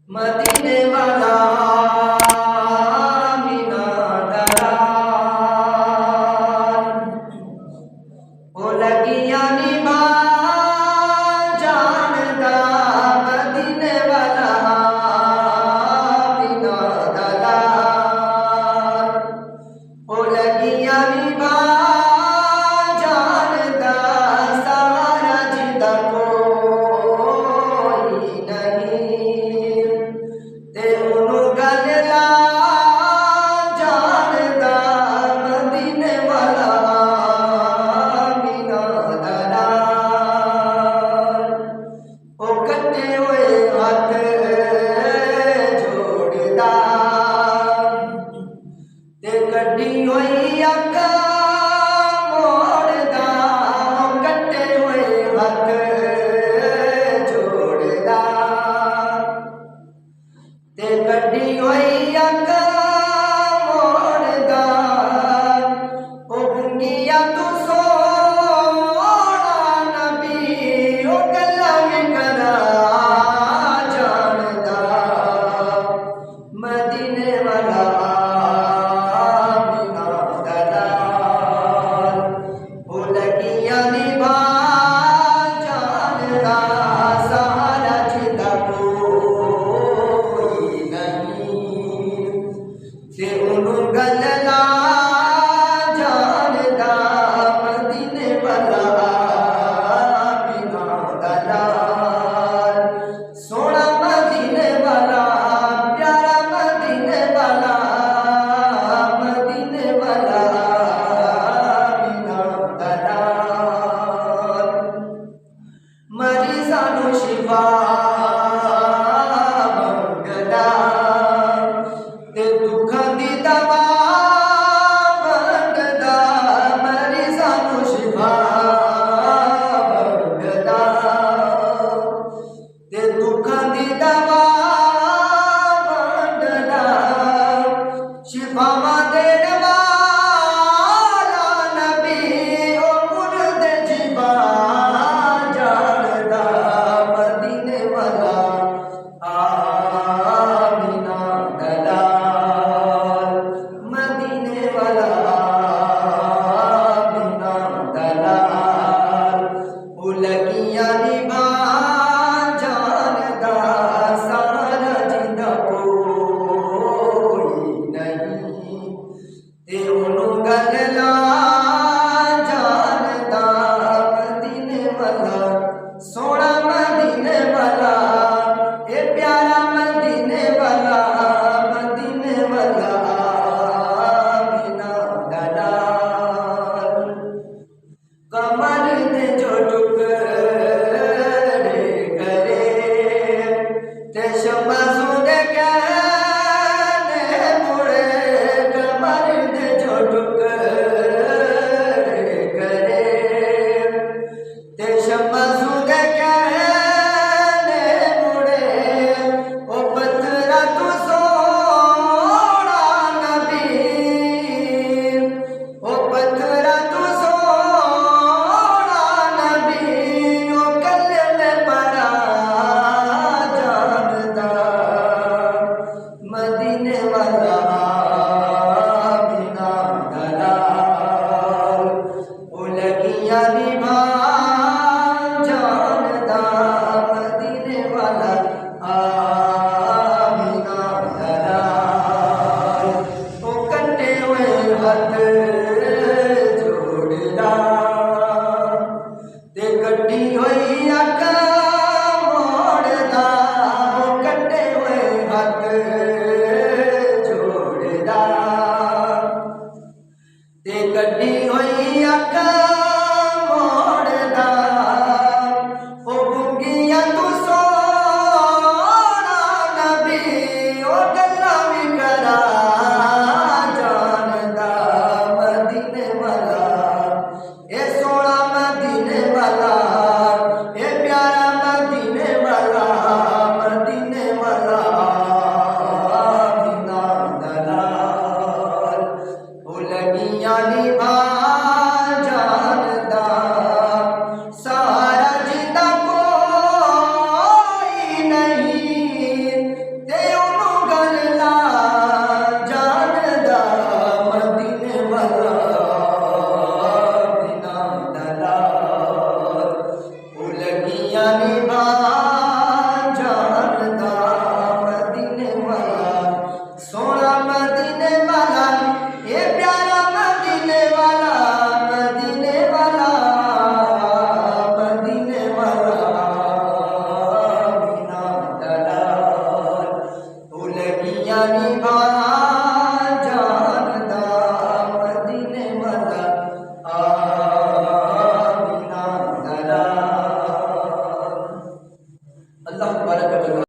मदीने वाला मीना दलाल ओ लगिया निभा जानदा मदीने वाला मीना दलाल ओ लगिया निभा जानदा सारा जिंदा कोई नहीं ते उनु गल ला जानदा मदीने वाला मीना दलाल ओ कट्टे हुए हाथ जोड़दा ते कड्डी हुई अख मोड़दा ओ कट्टे हुए हाथ जोड़दा ते कड्डी होई अख मोड़दा ओ गुंगिया तू सोना नबी ओ गल्ला में करा जानदा मदीने वाला मीना दलाल ओ लगिया निभा जानदा सारा जिंदा कोई नहीं ते उनु गल ला जानदा मदीने वाला मीना दलाल सोना मदीने वाला प्यारा मदीने वाला मीना दलाल मरीज़ां नूं शिफा मंगदा ते दुखां दी दवा मंगदा मरीज़ां नूं शिफा मंगदा ते दुखां दी दवा मंगदा शिफावां देण वाला नबी ओ मुर्द जिबा जानदा मदीने वाला मीना दलाल मदीने वाला मीना दलाल ओ लगिया निभा जानदा सारा जिंदा कोई नहीं ते उनु गल ला जानदा मदीने वाला सोना मदीने वाला ए प्यारा मदीने वाला मीना दलाल कमर ने जो टुकड़े करे ते शमसूद कहने मुड़े कमर ने जो टुकड़े करे ते शमसूद कहने मुड़े ओ पत्थरा तू सोना नबी ओ पत्थरा तू सोना नबी ओ कल में पड़ा जानदा दुनिया ने